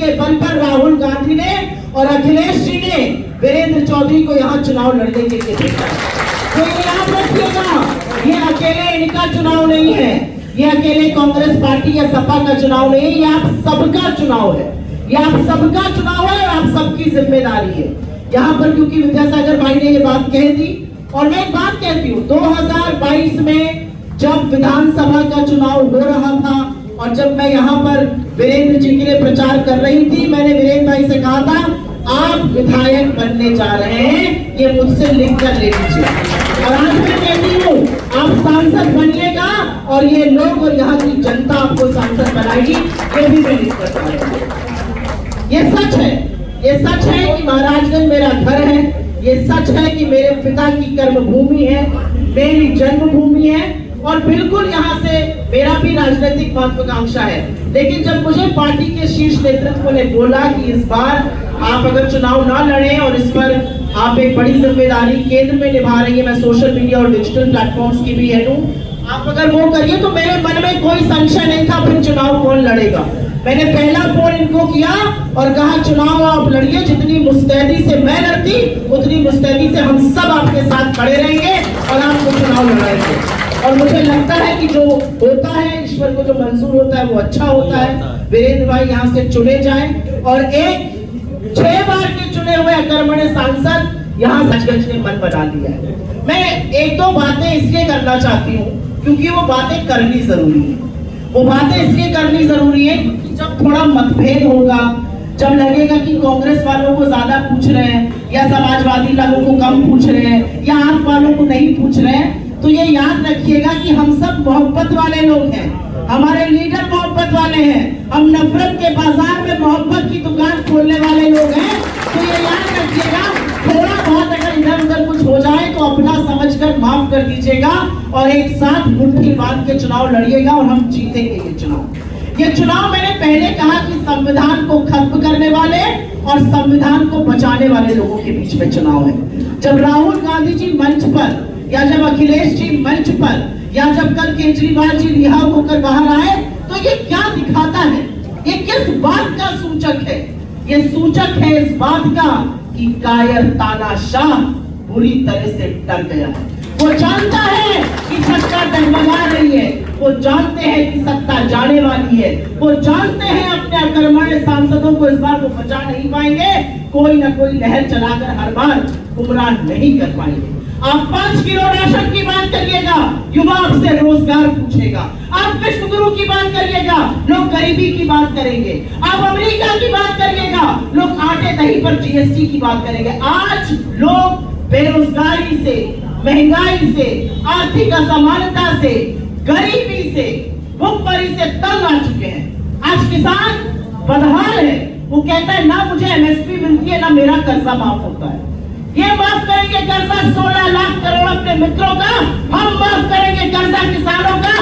के बल पर राहुल गांधी ने और अखिलेश जी ने वीरेंद्र चौधरी को यहाँ चुनाव लड़ने के लिए भेजा। तो ये याद रखिएगा, ये अकेले इनका चुनाव नहीं है, ये अकेले कांग्रेस पार्टी या सपा का चुनाव नहीं है, ये आप सबका चुनाव है, ये आप सबका चुनाव है और आप सबकी जिम्मेदारी है यहाँ पर। क्योंकि विद्यासागर भाई ने ये बात कह दी और मैं एक बात कहती हूँ, 2022 में जब विधानसभा का चुनाव हो रहा था और जब मैं यहाँ पर वीरेंद्र जी के लिए प्रचार कर रही थी, मैंने वीरेंद्र भाई से कहा था आप विधायक बनने जा रहे हैं, ये मुझसे लिख कर ले लीजिए। और आज मैं कहती हूँ आप सांसद बनिएगा और ये लोग और यहाँ की जनता आपको सांसद बनाएगी, ये भी मैं लिख कर पाऊंगा। ये सच है, ये सच है कि महाराजगंज मेरा घर है, ये सच है कि मेरे पिता की कर्मभूमि है, मेरी जन्मभूमि है और बिल्कुल यहाँ से मेरा भी राजनीतिक महत्वाकांक्षा है। लेकिन जब मुझे पार्टी के शीर्ष नेतृत्व ने बोला कि इस बार आप अगर चुनाव ना लड़ें और इस पर आप एक बड़ी जिम्मेदारी केंद्र में निभा रही है, मैं सोशल मीडिया और डिजिटल प्लेटफॉर्म्स की भी हेड हूँ, आप अगर वो करिए, तो मेरे मन में कोई संशय नहीं था फिर चुनाव कौन लड़ेगा। मैंने पहला फोन इनको किया और कहा चुनाव आप लड़िए, जितनी मुस्तैदी से मैं लड़ती उतनी मुस्तैदी से हम सब आपके साथ खड़े रहेंगे और आपको चुनाव लड़ाएंगे। और मुझे लगता है कि जो होता है ईश्वर को जो मंजूर होता है वो अच्छा होता है। वीरेंद्र भाई यहाँ से चुने जाएं और एक 6 बार के चुने हुए अकर्मण्य सांसद यहाँ राजगंज ने मन बना लिया है। मैं एक दो बातें इसलिए करना चाहती हूँ क्योंकि वो बातें करनी जरूरी है, वो बातें इसलिए करनी जरूरी है क्योंकि जब थोड़ा मतभेद होगा, जब लगेगा कि कांग्रेस वालों को ज्यादा पूछ रहे हैं या समाजवादी लोगों को कम पूछ रहे हैं या आप वालों को नहीं पूछ रहे हैं, तो ये याद रखिएगा कि हम सब मोहब्बत वाले लोग हैं, हमारे लीडर मोहब्बत वाले हैं, हम नफरत के बाजार में मोहब्बत की दुकान खोलने वाले लोग हैं। तो ये याद रखिएगा, थोड़ा बहुत अगर इधर उधर कुछ हो जाए तो अपना समझकर माफ कर दीजिएगा और एक साथ मुट्ठी बांध के चुनाव लड़िएगा और हम जीतेंगे ये चुनाव। ये चुनाव मैंने पहले कहा कि संविधान को खत्म करने वाले और संविधान को बचाने वाले लोगों के बीच में चुनाव है। जब राहुल गांधी जी मंच पर या जब अखिलेश जी मंच पर या जब कल केजरीवाल जी रिहा होकर बाहर आए, तो ये क्या दिखाता है, ये किस बात का सूचक है? ये सूचक है इस बात का कि कायर तानाशाह बुरी तरह से डर गया है। वो जानता है कि सत्ता डगमगा रही है, वो जानते हैं कि सत्ता जाने वाली है, वो जानते हैं अपने अकर्मण्य सांसदों को इस बार वो बचा नहीं पाएंगे, कोई ना कोई लहर चलाकर हर बार गुमराह नहीं कर पाएंगे। आप 5 किलो राशन की बात करिएगा, युवा आपसे रोजगार पूछेगा। आप विश्व गुरु की बात करिएगा, लोग गरीबी की बात करेंगे। आप अमेरिका की बात करिएगा, लोग आटे दही पर जीएसटी की बात करेंगे। आज लोग बेरोजगारी से, महंगाई से, आर्थिक असमानता से, गरीबी से, भुखमरी से तंग आ चुके हैं। आज किसान बदहाल है, वो कहता है ना मुझे एमएसपी मिलती है ना मेरा कर्जा माफ होता है। ये माफ करेंगे कर्जा 16 लाख करोड़ अपने मित्रों का, हम माफ करेंगे कर्जा किसानों का।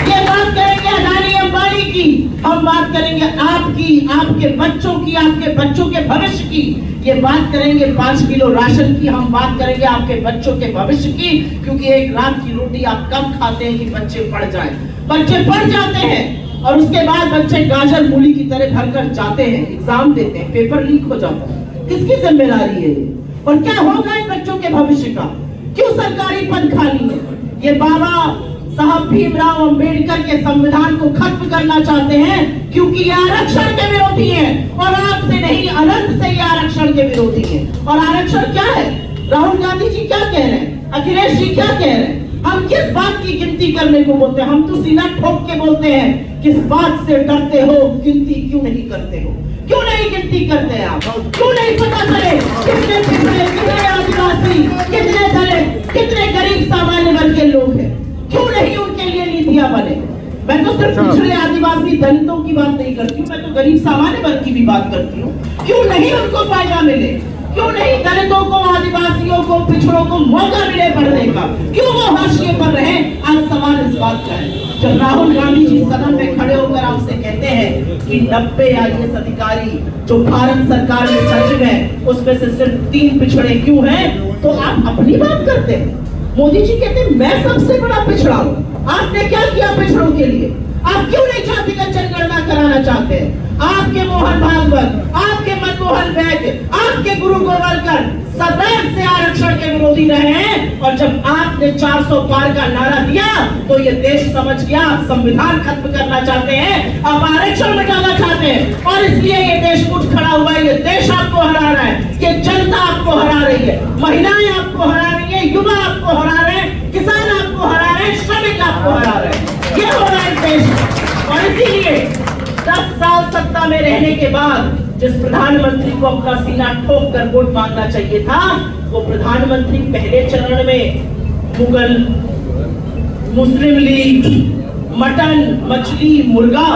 ये बात करेंगे अडानी अंबानी की, हम बात करेंगे आपकी, आपके बच्चों की, आपके बच्चों के भविष्य की। ये बात करेंगे 5 किलो राशन की, हम बात करेंगे आपके बच्चों के भविष्य की, क्योंकि एक रात की रोटी आप कम खाते हैं कि बच्चे पढ़ जाएं। बच्चे पढ़ जाते हैं और उसके बाद बच्चे गाजर मूली की तरह भरकर जाते हैं, एग्जाम देते हैं, पेपर लीक हो जाता है। किसकी जिम्मेदारी है ये? और क्या होगा इन बच्चों के भविष्य का? क्यों सरकारी पद खाली है? ये बाबा साहब भीमराव अंबेडकर के संविधान को खत्म करना चाहते हैं क्योंकि ये आरक्षण के विरोधी है और आपसे नहीं अनंत से ये आरक्षण के विरोधी है। और आरक्षण क्या है? राहुल गांधी जी क्या कह रहे हैं, अखिलेश जी क्या कह रहे हैं? हम किस बात की गिनती करने को बोलते हैं? हम तो सीना ठोक के बोलते हैं, किस बात से डरते हो? गिनती क्यों नहीं करते हो? क्यों नहीं गिनती करते आप? क्यों नहीं पता चले कितने पिछड़े, कितने आदिवासी, कितने दलित, कितने गरीब सामान्य वर्ग के लोग हैं? क्यों नहीं उनके लिए नीतियां बने? मैं तो सिर्फ पिछड़े आदिवासी दलितों की बात नहीं करती हूँ, मैं तो गरीब सामान्य वर्ग की भी बात करती हूँ। क्यों नहीं उनको फायदा मिले? क्यों नहीं दलितों को, आदिवासियों को, पिछड़ों को मौका मिले पढ़ने का? क्यों वो हाशिए पर रहे? आज सवाल इस बात का है। जब राहुल गांधी जी सदन में खड़े होकर आपसे कहते हैं कि 90 IAS अधिकारी जो भारत सरकार में सचिव हैं, उसमें से सिर्फ 3 पिछड़े क्यों हैं, तो आप अपनी बात करते हैं। मोदी जी कहते हैं मैं सबसे बड़ा पिछड़ा हूँ। आपने क्या किया पिछड़ों के लिए? आप क्यों नहीं चाहते सदैव से आरक्षण के विरोधी रहे हैं, और जब आपने 400 पार का नारा दिया तो ये देश समझ गया आप संविधान खत्म करना चाहते हैं, आप आरक्षण मिटाना चाहते हैं, और इसलिए ये देश उठ खड़ा हुआ है। ये देश आपको हरा रहा है, ये जनता आपको हरा रही है, महिलाएं आपको हरा रही है, युवा आपको हरा रहे हैं, किसान आपको हरा रहे हैं, श्रमिक आपको हरा रहे हैं। ये हो रहा है देश। और इसीलिए 10 साल सत्ता में रहने के बाद जिस प्रधानमंत्री को अपना सीना ठोक कर वोट मांगना चाहिए था, वो प्रधानमंत्री पहले चरण में मुगल, मुस्लिम लीग, मटन, मछली, मुर्गा,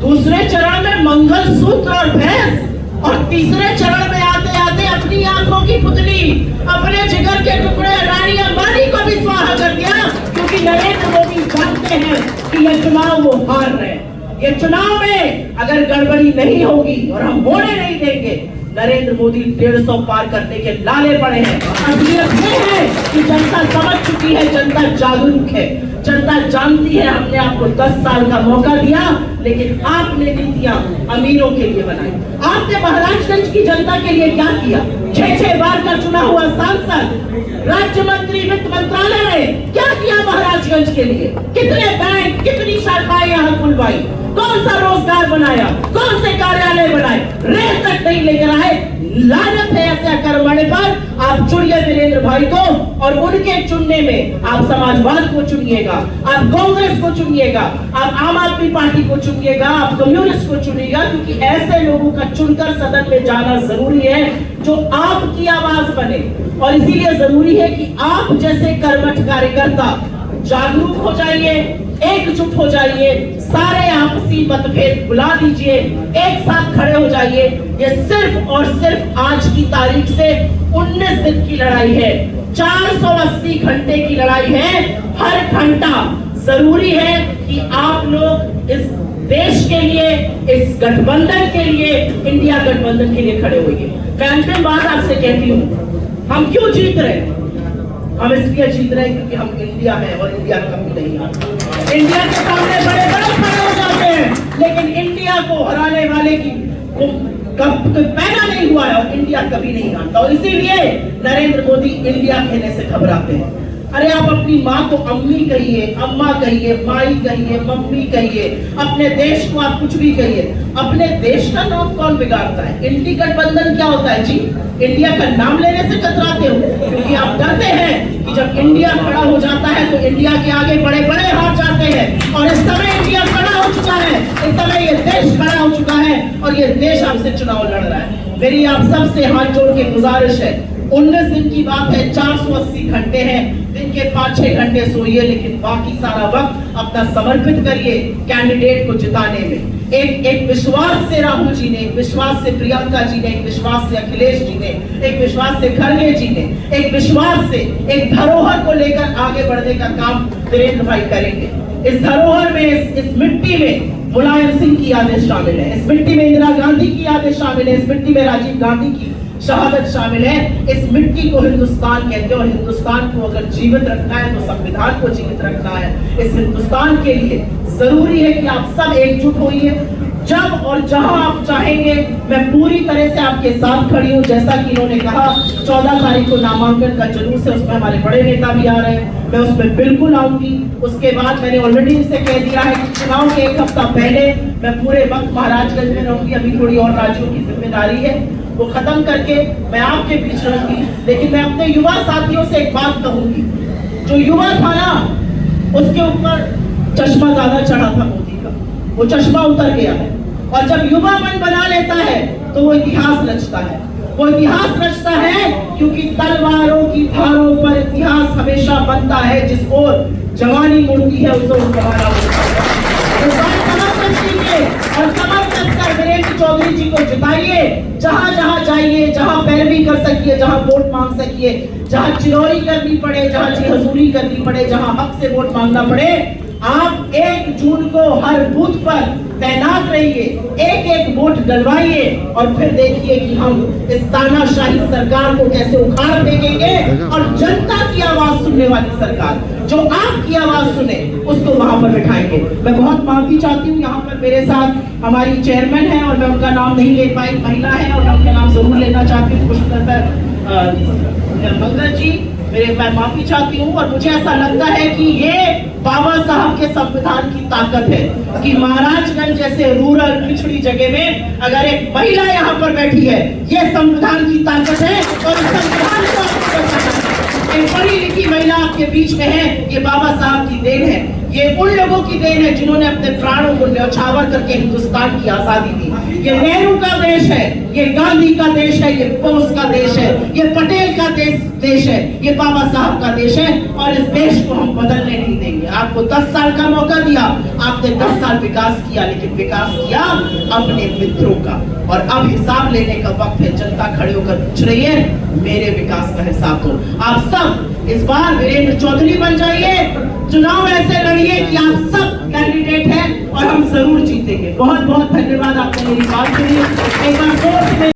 दूसरे चरण में मंगलसूत्र और भैंस, और तीसरे चरण में आते आते अपनी आंखों की पुतली, अपने जिगर के टुकड़े रानी अंबानी को भी स्वाहा कर दिया, क्योंकि नरेंद्र मोदी जानते हैं कि यह चुनाव वो हार रहे हैं। ये चुनाव में अगर गड़बड़ी नहीं होगी और हम होने नहीं देंगे, नरेंद्र मोदी 150 पार करने के लाले पड़े हैं। असलियत ये है कि जनता समझ चुकी है, जनता जागरूक है, जनता जानती है। हमने आपको 10 साल का मौका दिया, लेकिन आपने नीतियां अमीरों के लिए बनाई। आपने महाराजगंज की जनता के लिए क्या किया? 6 बार का चुना हुआ सांसद, राज्य मंत्री, वित्त मंत्रालय में क्या किया महाराजगंज के लिए? कितने बैंक, कितनी शाखाएं यहाँ खुलवाई, कौन सा रोजगार बनाया, कौन से कार्यालय बनाए? रेल तक नहीं लेकर आए। लानत है ऐसा कर्मण्य पर। आप चुनिए वीरेंद्र भाई को, और उनके चुनने में आप समाजवाद को चुनिएगा, आप कांग्रेस को चुनिएगा, आप आम आदमी पार्टी को चुनिएगा, आप कम्युनिस्ट को चुनिएगा, क्योंकि ऐसे लोगों का चुनकर सदन में जाना जरूरी है जो आपकी आवाज बने। और इसीलिए जरूरी है कि आप जैसे कर्मठ कार्यकर्ता जागरूक हो जाइए, एकजुट हो जाइए, सारे आपसी मतभेद भुला दीजिए, एक साथ खड़े हो जाइए। ये सिर्फ और सिर्फ आज की तारीख से 19 दिन की लड़ाई है, 480 घंटे की लड़ाई है। हर घंटा जरूरी है कि आप लोग इस देश के लिए, इस गठबंधन के लिए, इंडिया गठबंधन के लिए खड़े होइए। मैं अंतिम बात आपसे कहती हूँ, हम क्यों जीत रहे हैं? हम इसलिए जीत रहे हैं क्योंकि हम इंडिया है, और इंडिया कभी नहीं हारता। इंडिया के सामने बड़े बड़े खड़े हो जाते हैं, लेकिन इंडिया को हराने वाले की कब पैदा नहीं हुआ है, और इंडिया कभी नहीं हारता। और इसीलिए नरेंद्र मोदी इंडिया कहने से घबराते हैं। अरे आप अपनी माँ को अम्मी कहिए, अम्मा कहिए, माई कहिए, मम्मी कहिए, अपने देश को आप कुछ भी कहिए, अपने देश का नाम कौन बिगाड़ता है? इंडी गठबंधन क्या होता है जी? इंडिया का नाम लेने से कतराते हो, क्योंकि आप डरते हैं कि जब इंडिया खड़ा हो जाता है तो इंडिया के आगे बड़े बड़े हाथ जाते हैं। और इस समय इंडिया खड़ा हो चुका है, इस समय ये देश खड़ा हो चुका है, और ये देश हमसे चुनाव लड़ रहा है। मेरी आप सबसे हाथ जोड़ के गुजारिश है, 19 दिन की बात है, 480 घंटे हैं, दिन के 5-6 घंटे सोइए, लेकिन बाकी सारा वक्त अपना समर्पित करिए कैंडिडेट को जिताने में। एक विश्वास से राहुल जी ने, एक विश्वास से प्रियंका जी ने, एक विश्वास से अखिलेश जी ने, एक विश्वास से खड़गे जी ने, एक विश्वास से एक धरोहर को लेकर आगे बढ़ने का काम वीरेंद्र भाई करेंगे। इस धरोहर में, इस मिट्टी में मुलायम सिंह की यादें शामिल है, इस मिट्टी में इंदिरा गांधी की यादें शामिल है, इस मिट्टी में राजीव गांधी की शहादत शामिल है। इस मिट्टी को हिंदुस्तान कहते हैं, और हिंदुस्तान को अगर जीवित रखना है तो संविधान को जीवित रखना है। इस हिंदुस्तान के लिए जरूरी है कि आप सब एकजुट होइए। जब और जहां आप चाहेंगे, मैं पूरी तरह से आपके साथ खड़ी हूं। जैसा कि इन्होंने कहा 14 तारीख को नामांकन का जुलूस है, उसमें हमारे बड़े नेता भी आ रहे हैं, मैं उसमें बिल्कुल आऊंगी। उसके बाद मैंने ऑलरेडी इनसे कह दिया है कि चुनाव के 1 हफ्ता पहले मैं पूरे वक्त महाराजगंज में रहूंगी। अभी थोड़ी और राज्यों की जिम्मेदारी है, वो खत्म करके मैं आपके बीच रहूंगी। लेकिन मैं अपने युवा साथियों से एक बात कहूंगी, जो युवा था ना, उसके ऊपर चश्मा ज्यादा चढ़ा था मोदी का, वो चश्मा उतर गया है। और जब युवा मन बना लेता है तो वो इतिहास रचता है। वो इतिहास रचता है क्योंकि तलवारों की धारों पर इतिहास हमेशा बनता है। जिस ओर जवानी मुड़ती है उस ओर जमाना मुड़ता है। और कमर कसकर वीरेंद्र चौधरी जी को जिताइए। जहां जहां जाइए, जहां पैरवी कर सकिए, जहां वोट मांग सकिए, जहां चिरौरी करनी पड़े, जहां जी हजूरी करनी पड़े, जहां हक से वोट मांगना पड़े, आप 1 जून को हर बूथ पर तैनात रहिए, एक वोट डलवाइए, और फिर देखिए कि हम इस तानाशाही सरकार को कैसे उखाड़ फेंकेंगे। और जनता की आवाज सुनने वाली सरकार, जो आपकी आवाज सुने, उसको वहां पर बिठाएंगे। मैं बहुत माफी चाहती हूँ, यहाँ पर मेरे साथ हमारी चेयरमैन है और मैं उनका नाम नहीं ले पाई, महिला है, और मैं उनका नाम जरूर लेना चाहती हूँ, खुशनजर मंगल जी, मैं माफी चाहती हूँ। और मुझे ऐसा लगता है कि ये बाबा साहब के संविधान की ताकत है कि महाराजगंज जैसे रूरल पिछड़ी जगह में अगर एक महिला यहाँ पर बैठी है, ये संविधान की ताकत है। और इस संविधान को आपको बचाना है। एक पढ़ी लिखी महिला आपके बीच में है, ये बाबा साहब की देन है। ये उन लोगों की देन है जिन्होंने अपने प्राणों को न्यौछावर करके हिंदुस्तान की आजादी दी। ये नेहरू का देश है, ये गांधी का देश है, ये बोस का देश है, ये पटेल का देश है, ये बाबा साहब का देश है। और इस देश को हम बदलने नहीं देंगे। आपको 10 साल का मौका दिया, आपने 10 साल विकास किया, लेकिन विकास किया अपने मित्रों का। और अब हिसाब लेने का वक्त है। जनता खड़े होकर पूछ रही है, मेरे विकास का हिसाब दो। आप सब इस बार वीरेंद्र चौधरी बन जाइए, चुनाव ऐसे लड़िए कि आप सब कैंडिडेट हैं और हम जरूर जीतेंगे। बहुत बहुत धन्यवाद, आपने मेरी बात सुनी। एक बार जोर से